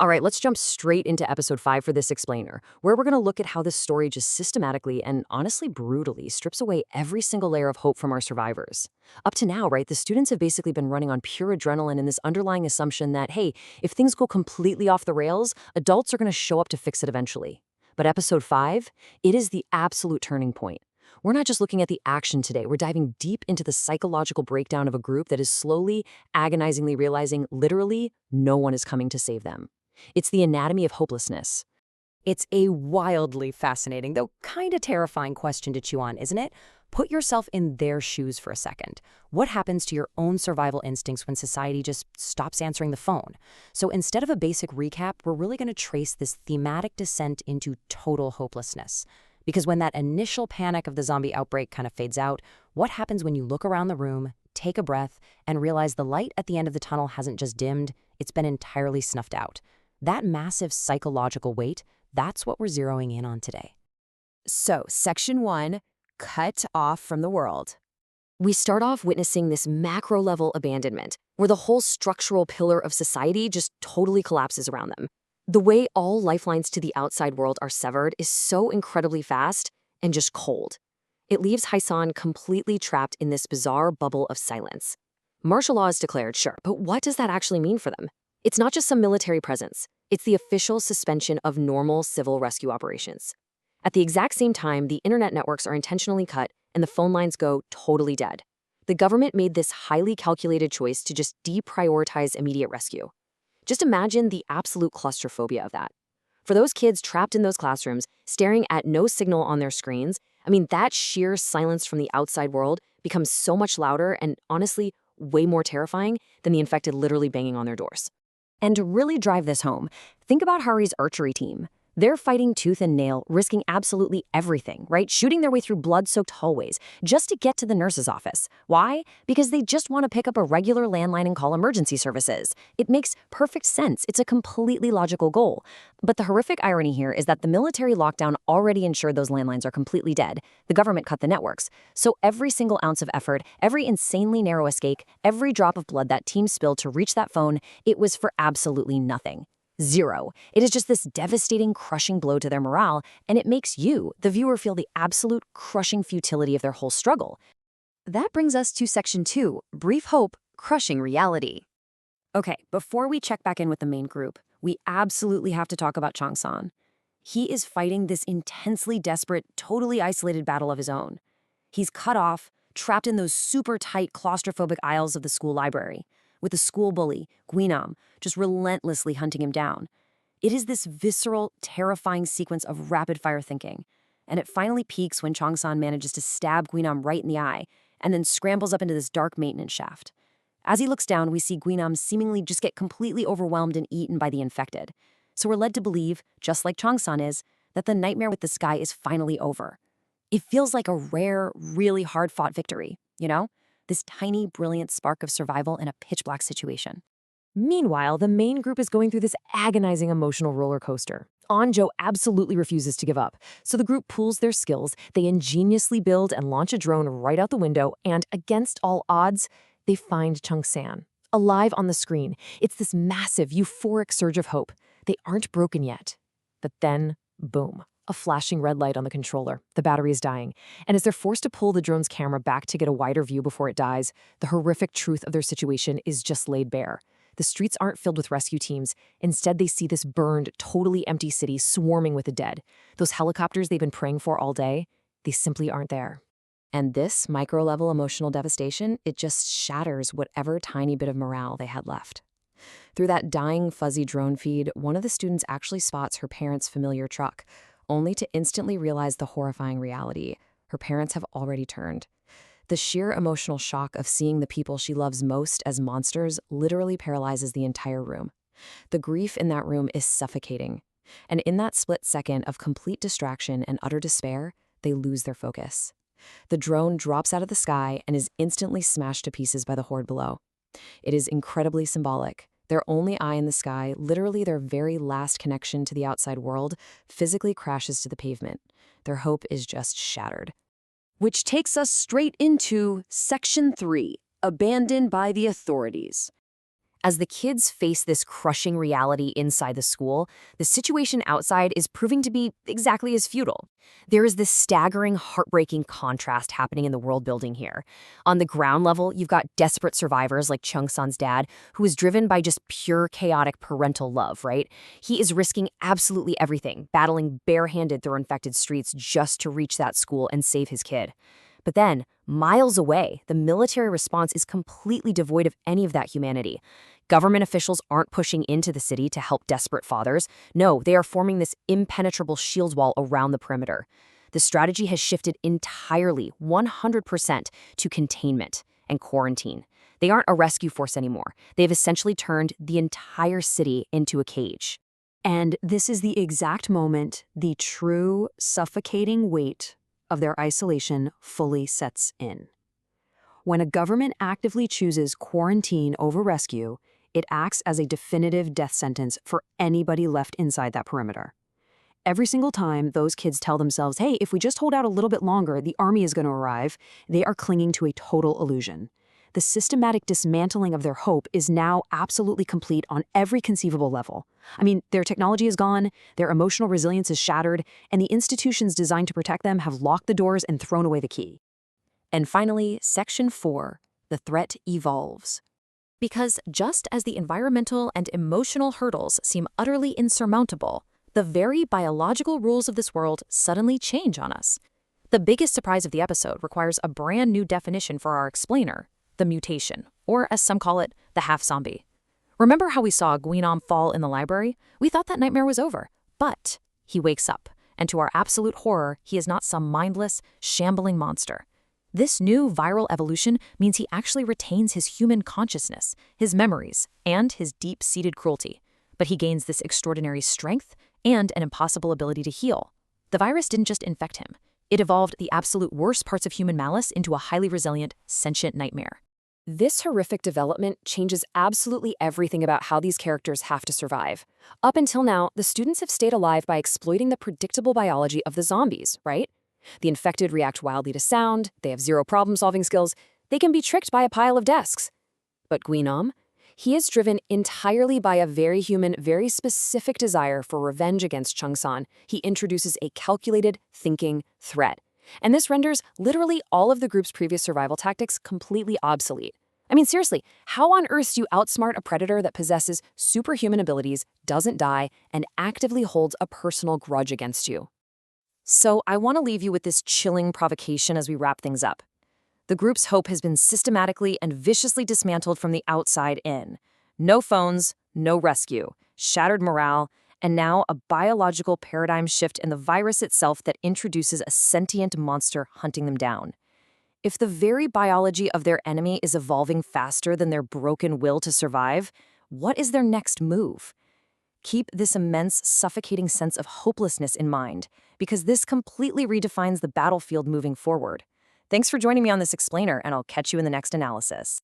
All right, let's jump straight into episode 5 for this explainer, where we're going to look at how this story just systematically and honestly brutally strips away every single layer of hope from our survivors. Up to now, right, the students have basically been running on pure adrenaline and this underlying assumption that, hey, if things go completely off the rails, adults are going to show up to fix it eventually. But episode 5, it is the absolute turning point. We're not just looking at the action today, we're diving deep into the psychological breakdown of a group that is slowly, agonizingly realizing literally no one is coming to save them. It's the anatomy of hopelessness. It's a wildly fascinating, though kind of terrifying question to chew on, isn't it? Put yourself in their shoes for a second. What happens to your own survival instincts when society just stops answering the phone? So instead of a basic recap, we're really going to trace this thematic descent into total hopelessness. Because when that initial panic of the zombie outbreak kind of fades out, what happens when you look around the room, take a breath, and realize the light at the end of the tunnel hasn't just dimmed, it's been entirely snuffed out? That massive psychological weight, that's what we're zeroing in on today. So, section 1, cut off from the world. We start off witnessing this macro-level abandonment, where the whole structural pillar of society just totally collapses around them. The way all lifelines to the outside world are severed is so incredibly fast and just cold. It leaves Haisan completely trapped in this bizarre bubble of silence. Martial law is declared, sure, but what does that actually mean for them? It's not just some military presence. It's the official suspension of normal civil rescue operations. At the exact same time, the internet networks are intentionally cut and the phone lines go totally dead. The government made this highly calculated choice to just deprioritize immediate rescue. Just imagine the absolute claustrophobia of that. For those kids trapped in those classrooms, staring at no signal on their screens, that sheer silence from the outside world becomes so much louder and honestly way more terrifying than the infected literally banging on their doors. And to really drive this home, think about Hari's archery team. They're fighting tooth and nail, risking absolutely everything, right? Shooting their way through blood-soaked hallways just to get to the nurse's office. Why? Because they just want to pick up a regular landline and call emergency services. It makes perfect sense. It's a completely logical goal. But the horrific irony here is that the military lockdown already ensured those landlines are completely dead. The government cut the networks. So every single ounce of effort, every insanely narrow escape, every drop of blood that team spilled to reach that phone, it was for absolutely nothing. Zero. It is just this devastating, crushing blow to their morale, and it makes you, the viewer, feel the absolute crushing futility of their whole struggle. That brings us to section 2, brief hope, crushing reality. Okay, before we check back in with the main group, we absolutely have to talk about Changsan. He is fighting this intensely desperate, totally isolated battle of his own. He's cut off, trapped in those super tight, claustrophobic aisles of the school library, with the school bully, Guinam, just relentlessly hunting him down. It is this visceral, terrifying sequence of rapid-fire thinking, and it finally peaks when Changsan manages to stab Guinam right in the eye, and then scrambles up into this dark maintenance shaft. As he looks down, we see Guinam seemingly just get completely overwhelmed and eaten by the infected. So we're led to believe, just like Changsan is, that the nightmare with this guy is finally over. It feels like a rare, really hard-fought victory, you know? This tiny, brilliant spark of survival in a pitch-black situation. Meanwhile, the main group is going through this agonizing emotional roller coaster. Anjo absolutely refuses to give up, so the group pools their skills, they ingeniously build and launch a drone right out the window, and against all odds, they find Changsan, alive on the screen. It's this massive, euphoric surge of hope. They aren't broken yet. But then, boom. A flashing red light on the controller. The battery is dying. And as they're forced to pull the drone's camera back to get a wider view before it dies, the horrific truth of their situation is just laid bare. The streets aren't filled with rescue teams. Instead, they see this burned, totally empty city swarming with the dead. Those helicopters they've been praying for all day, they simply aren't there. And this micro-level emotional devastation, it just shatters whatever tiny bit of morale they had left. Through that dying, fuzzy drone feed, one of the students actually spots her parents' familiar truck, only to instantly realize the horrifying reality. Her parents have already turned. The sheer emotional shock of seeing the people she loves most as monsters literally paralyzes the entire room. The grief in that room is suffocating. And in that split second of complete distraction and utter despair, they lose their focus. The drone drops out of the sky and is instantly smashed to pieces by the horde below. It is incredibly symbolic. Their only eye in the sky, literally their very last connection to the outside world, physically crashes to the pavement. Their hope is just shattered. Which takes us straight into Section 3, Abandoned by the Authorities. As the kids face this crushing reality inside the school, the situation outside is proving to be exactly as futile. There is this staggering, heartbreaking contrast happening in the world building here. On the ground level, you've got desperate survivors like Chung-san's dad, who is driven by just pure chaotic parental love, right? He is risking absolutely everything, battling barehanded through infected streets just to reach that school and save his kid. But then, miles away, the military response is completely devoid of any of that humanity. Government officials aren't pushing into the city to help desperate fathers. No, they are forming this impenetrable shield wall around the perimeter. The strategy has shifted entirely, 100%, to containment and quarantine. They aren't a rescue force anymore. They've essentially turned the entire city into a cage. And this is the exact moment the true, suffocating weight of their isolation fully sets in. When a government actively chooses quarantine over rescue, it acts as a definitive death sentence for anybody left inside that perimeter. Every single time those kids tell themselves, hey, if we just hold out a little bit longer, the army is going to arrive, they are clinging to a total illusion. The systematic dismantling of their hope is now absolutely complete on every conceivable level. I mean, their technology is gone, their emotional resilience is shattered, and the institutions designed to protect them have locked the doors and thrown away the key. And finally, Section 4, the threat evolves. Because just as the environmental and emotional hurdles seem utterly insurmountable, the very biological rules of this world suddenly change on us. The biggest surprise of the episode requires a brand new definition for our explainer: the mutation, or as some call it, the half-zombie. Remember how we saw Guinom fall in the library? We thought that nightmare was over, but he wakes up, and to our absolute horror, he is not some mindless, shambling monster. This new viral evolution means he actually retains his human consciousness, his memories, and his deep-seated cruelty. But he gains this extraordinary strength and an impossible ability to heal. The virus didn't just infect him. It evolved the absolute worst parts of human malice into a highly resilient, sentient nightmare. This horrific development changes absolutely everything about how these characters have to survive. Up until now, the students have stayed alive by exploiting the predictable biology of the zombies, right? The infected react wildly to sound, they have zero problem-solving skills, they can be tricked by a pile of desks. But Guinom? He is driven entirely by a very human, very specific desire for revenge against Chung-san. He introduces a calculated, thinking threat. And this renders literally all of the group's previous survival tactics completely obsolete. I mean, seriously, how on earth do you outsmart a predator that possesses superhuman abilities, doesn't die, and actively holds a personal grudge against you? So I want to leave you with this chilling provocation as we wrap things up. The group's hope has been systematically and viciously dismantled from the outside in. No phones, no rescue, shattered morale, and now a biological paradigm shift in the virus itself that introduces a sentient monster hunting them down. If the very biology of their enemy is evolving faster than their broken will to survive, what is their next move? Keep this immense, suffocating sense of hopelessness in mind, because this completely redefines the battlefield moving forward. Thanks for joining me on this explainer, and I'll catch you in the next analysis.